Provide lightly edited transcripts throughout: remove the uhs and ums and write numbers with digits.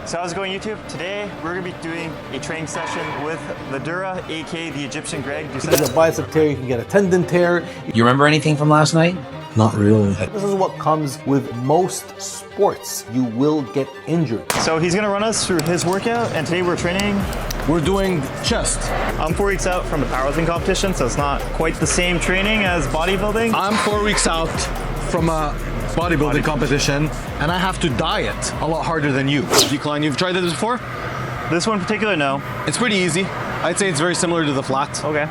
So how's it going, YouTube? Today we're going to be doing a training session with the Durrah, aka the Egyptian Greg. You can get a bicep tear, you can get a tendon tear. You remember anything from last night? Not really. This is what comes with most sports. You will get injured. So he's going to run us through his workout, and today we're training. We're doing chest. I'm 4 weeks out from a powerlifting competition, so it's not quite the same training as bodybuilding. I'm 4 weeks out from a bodybuilding competition, and I have to diet a lot harder than you. Decline, you've tried this before? This one in particular, no. It's pretty easy. I'd say it's very similar to the flat. Okay.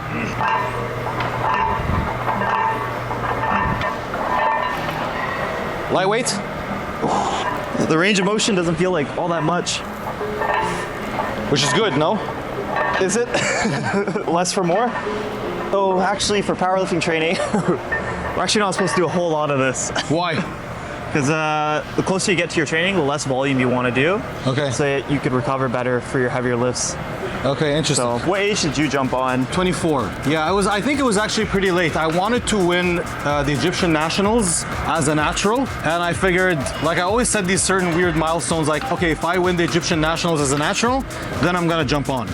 Lightweight? The range of motion doesn't feel like all that much. Which is good, no? Is it? Less for more? Oh, actually for powerlifting training, we're actually not supposed to do a whole lot of this. Why? Because the closer you get to your training, the less volume you want to do. Okay. So you could recover better for your heavier lifts. Okay, interesting. So what age did you jump on? 24. Yeah, I think it was actually pretty late. I wanted to win the Egyptian nationals as a natural, and I figured, like I always set these certain weird milestones, like, okay, if I win the Egyptian nationals as a natural, then I'm gonna jump on.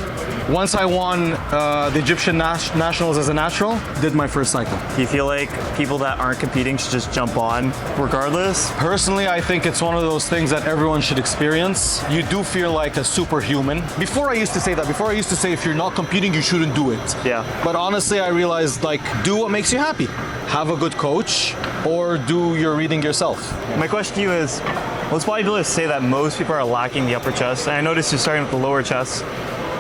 Once I won the Egyptian nationals as a natural, did my first cycle. Do you feel like people that aren't competing should just jump on regardless? Personally, I think it's one of those things that everyone should experience. You do feel like a superhuman. Before I used to say that. Before I used to say if you're not competing, you shouldn't do it. Yeah. But honestly, I realized, like, do what makes you happy. Have a good coach or do your reading yourself. My question to you is, most bodybuilders say that most people are lacking the upper chest, and I noticed you're starting with the lower chest.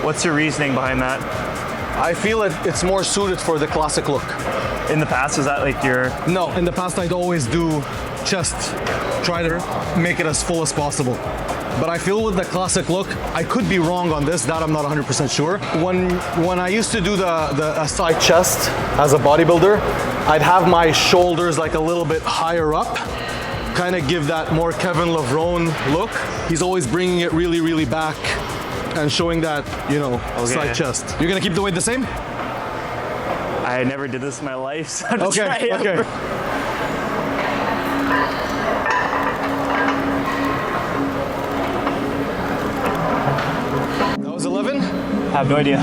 What's your reasoning behind that? I feel it's more suited for the classic look. In the past, was that like your... No, in the past I'd always do chest, try to make it as full as possible. But I feel with the classic look, I could be wrong on this, that I'm not 100% sure. When I used to do the side chest as a bodybuilder, I'd have my shoulders like a little bit higher up, kind of give that more Kevin Levrone look. He's always bringing it really, really back and showing that, you know, side chest. You're gonna keep the weight the same? I never did this in my life, so I'm just okay. That was 11? I have no idea.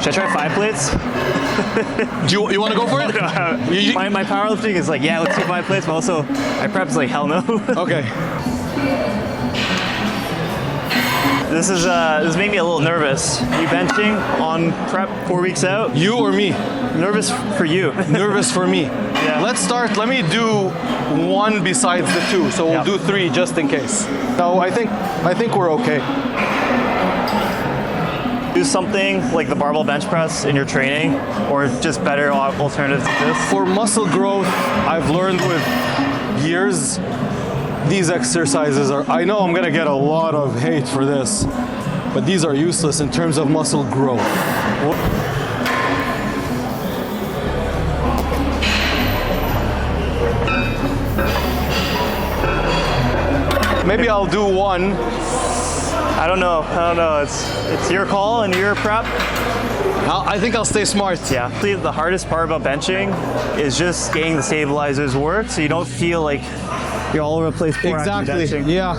Should I try 5 plates? Do you want to go for it? No, my powerlifting is like, yeah, let's do 5 plates, but also my prep's like, hell no. Okay. This made me a little nervous. You benching on prep 4 weeks out? You or me? Nervous for you. Nervous for me. Yeah. Let's start. Let me do 1 besides the 2, so we'll do 3 just in case. No, I think we're okay. Do something like the barbell bench press in your training, or just better alternatives to this? For muscle growth, I've learned with years, these exercises are, I know I'm gonna get a lot of hate for this, but these are useless in terms of muscle growth. Maybe I'll do 1. I don't know. It's your call and your prep. I think I'll stay smart. Yeah. The hardest part about benching is just getting the stabilizers work, so you don't feel like you're all over the place. Exactly. Yeah.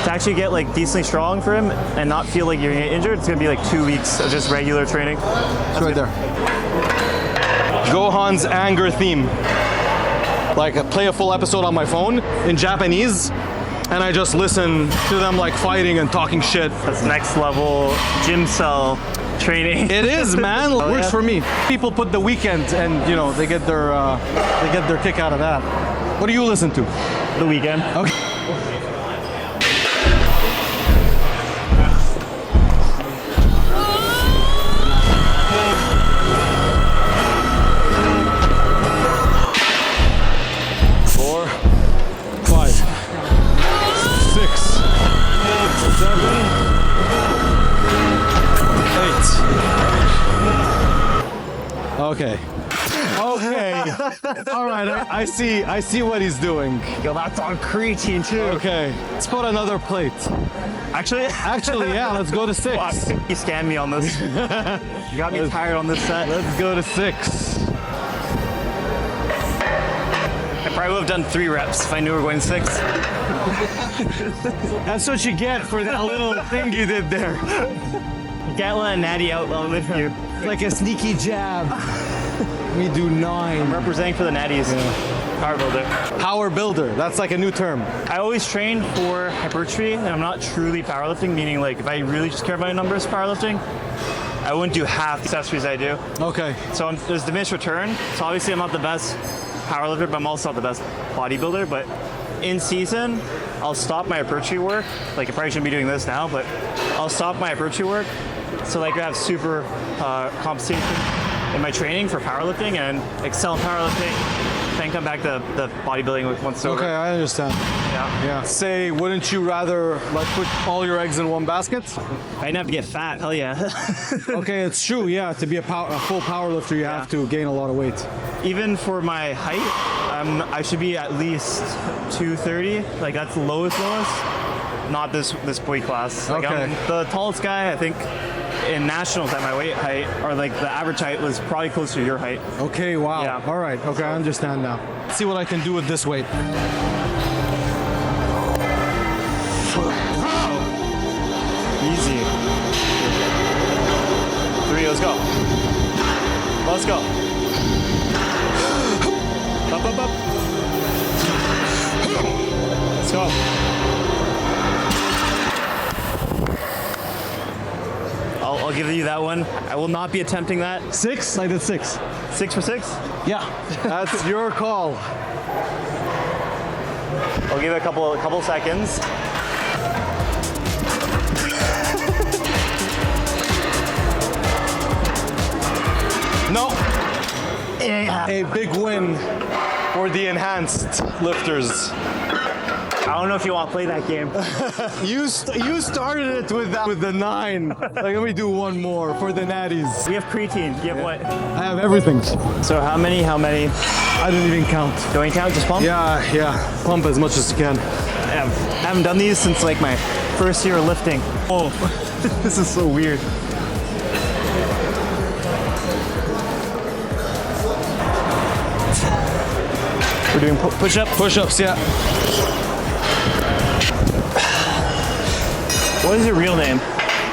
To actually get like decently strong for him and not feel like you're gonna get injured, it's gonna be like 2 weeks of just regular training. It's right there. Gohan's anger theme. Like, I play a full episode on my phone in Japanese, and I just listen to them like fighting and talking shit. That's next level gym cell training. It is, man. It works for me. People put the weekend, and you know they get their kick out of that. What do you listen to? The weekend. Okay. Okay. All right, I see what he's doing. Yo, that's on creatine too. Okay, let's put another plate. Actually, yeah, let's go to 6. You scammed me on this. You got me tired on this set. Let's go to 6. I probably would have done 3 reps if I knew we were going 6. That's what you get for that little thing you did there. You can't let Natty outlive you. Like a sneaky jab. We do 9. I'm representing for the Natties. Power builder. Power builder. That's like a new term. I always train for hypertrophy, and I'm not truly powerlifting, meaning like if I really just care about my numbers powerlifting, I wouldn't do half the accessories I do. Okay. So there's diminished return. So obviously I'm not the best powerlifter, but I'm also not the best bodybuilder. But in season, I'll stop my hypertrophy work. Like I probably shouldn't be doing this now, but I'll stop my hypertrophy work. So like I have super compensation in my training for powerlifting and excel in powerlifting. Then come back to the bodybuilding once over. Okay, I understand. Yeah. Say, wouldn't you rather like put all your eggs in one basket? I didn't have to get fat, hell yeah. Okay, it's true. Yeah, to be a full powerlifter, you have to gain a lot of weight. Even for my height, I should be at least 230. Like that's the lowest. Not this weight class. Like Okay. I'm the tallest guy, I think, in nationals at my weight height, or like the average height was probably closer to your height. Okay, wow. Yeah. All right, okay, I understand now. Let's see what I can do with this weight. Easy. 3, let's go. Let's go. Up. Let's go. I'll give you that one. I will not be attempting that. 6? I did 6. 6 for 6? Yeah, that's your call. I'll give it a couple seconds. No. A big win for the enhanced lifters. I don't know if you want to play that game. You started it with the 9. Like, let me do one more for the natties. We have creatine. You have what? I have everything. So how many? I didn't even count. Don't you count? Just pump? Yeah. Pump as much as you can. I haven't done these since like my first year of lifting. Oh, this is so weird. We're doing push-ups? Push-ups, yeah. What is your real name?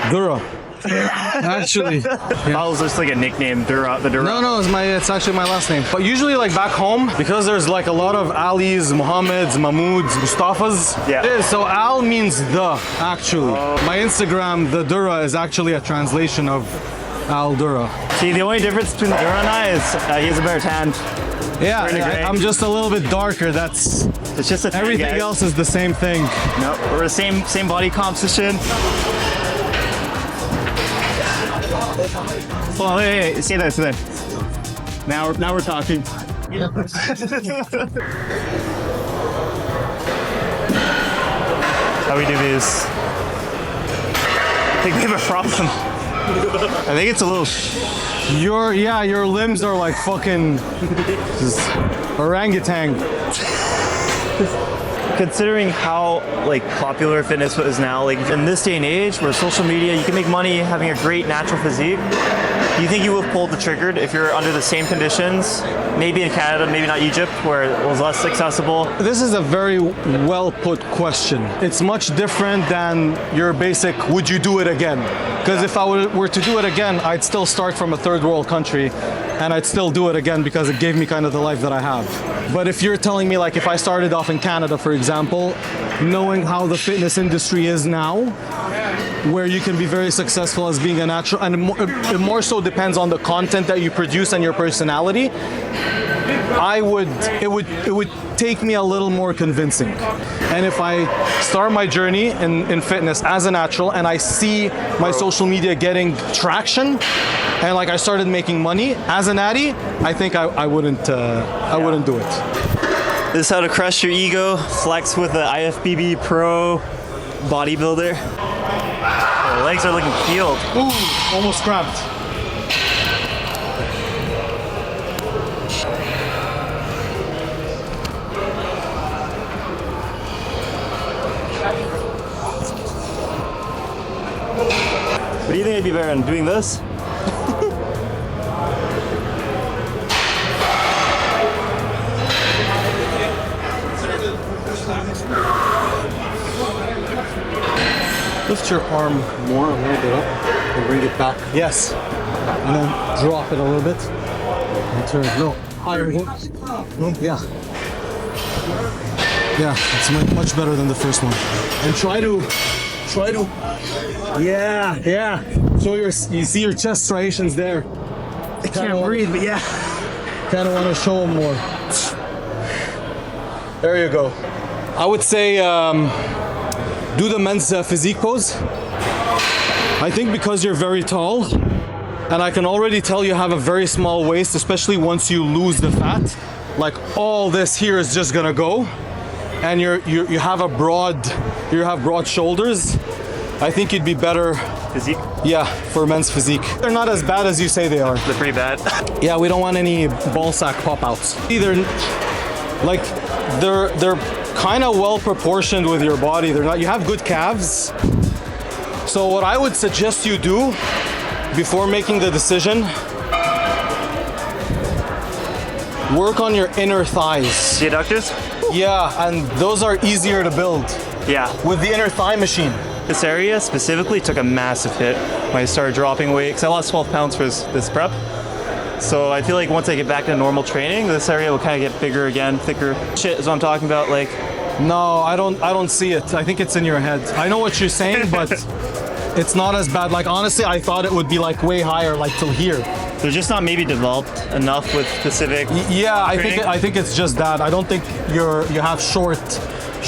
Durrah. Actually. That was just like a nickname, Durrah, the Durrah. No, it's actually my last name. But usually like back home, because there's like a lot of Alis, Muhammads, Mahmoods, Mustafas. Yeah. So Al means the, actually. My Instagram, the Durrah, is actually a translation of Al Durrah. See, the only difference between the Durrah and I is he has a better tan. Yeah, We're in a gray. I'm just a little bit darker. That's It's just a tan, everything guys. else is the same thing. No, we're the same body composition. Hold on, wait. Say that. Now we're talking. How we do these? I think we have a problem. I think it's a little. Your limbs are like fucking orangutan. Considering how like popular fitness is now, like in this day and age where social media, you can make money having a great natural physique. Do you think you would have pulled the trigger if you're under the same conditions? Maybe in Canada, maybe not Egypt, where it was less accessible. This is a very well put question. It's much different than your basic, would you do it again? Because if I were to do it again, I'd still start from a third world country and I'd still do it again because it gave me kind of the life that I have. But if you're telling me like if I started off in Canada, for example, knowing how the fitness industry is now, where you can be very successful as being a natural, and it more so depends on the content that you produce and your personality. It would take me a little more convincing. And if I start my journey in fitness as a natural and I see my social media getting traction and like I started making money as a natty, I think I wouldn't do it. This is how to crush your ego, flex with the IFBB Pro bodybuilder. The legs are looking peeled. Ooh, almost cramped. What do you think I'd be better than doing this? Lift your arm more, a little bit up, and bring it back. Yes. And then drop it a little bit. And turn. No. Higher. Yeah. Yeah, it's much better than the first one. And try to. Yeah. So you see your chest striations there. I can't breathe, but yeah. Kind of want to show them more. There you go. I would say do the men's physique pose. I think because you're very tall, and I can already tell you have a very small waist, especially once you lose the fat. Like all this here is just gonna go, and you have broad shoulders. I think you'd be better. Physique? Yeah, for men's physique. They're not as bad as you say they are. They're pretty bad. Yeah, we don't want any ball sack pop-outs. Either, like, they're kind of well proportioned with your body. They're not. You have good calves. So what I would suggest you do before making the decision, work on your inner thighs. The adductors? Yeah, and those are easier to build Yeah. with the inner thigh machine. This area specifically took a massive hit when I started dropping weight because I lost 12 pounds for this prep. So I feel like once I get back to normal training, this area will kind of get bigger again, thicker. Shit is what I'm talking about. Like, No, I don't see it. I think it's in your head. I know what you're saying, but it's not as bad. Like honestly, I thought it would be like way higher, like till here. they're just not maybe developed enough with specific. Yeah, training. I think it's just that. I don't think you have short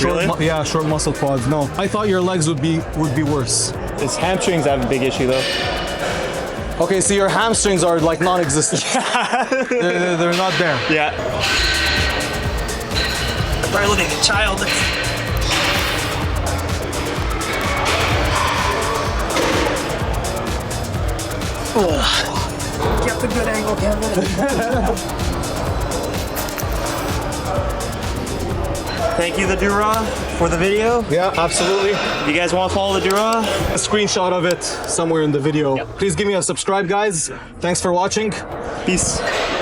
Really? short muscle quads. No, I thought your legs would be worse. His hamstrings have a big issue though. Okay, so your hamstrings are like non-existent. they're not there. Yeah. I'm probably looking like a child. Get the good angle, Kevin. Thank you, the Durrah, for the video. Yeah, absolutely. If you guys want to follow the Durrah, A screenshot of it somewhere in the video. Please give me a subscribe, guys. Thanks for watching. peace.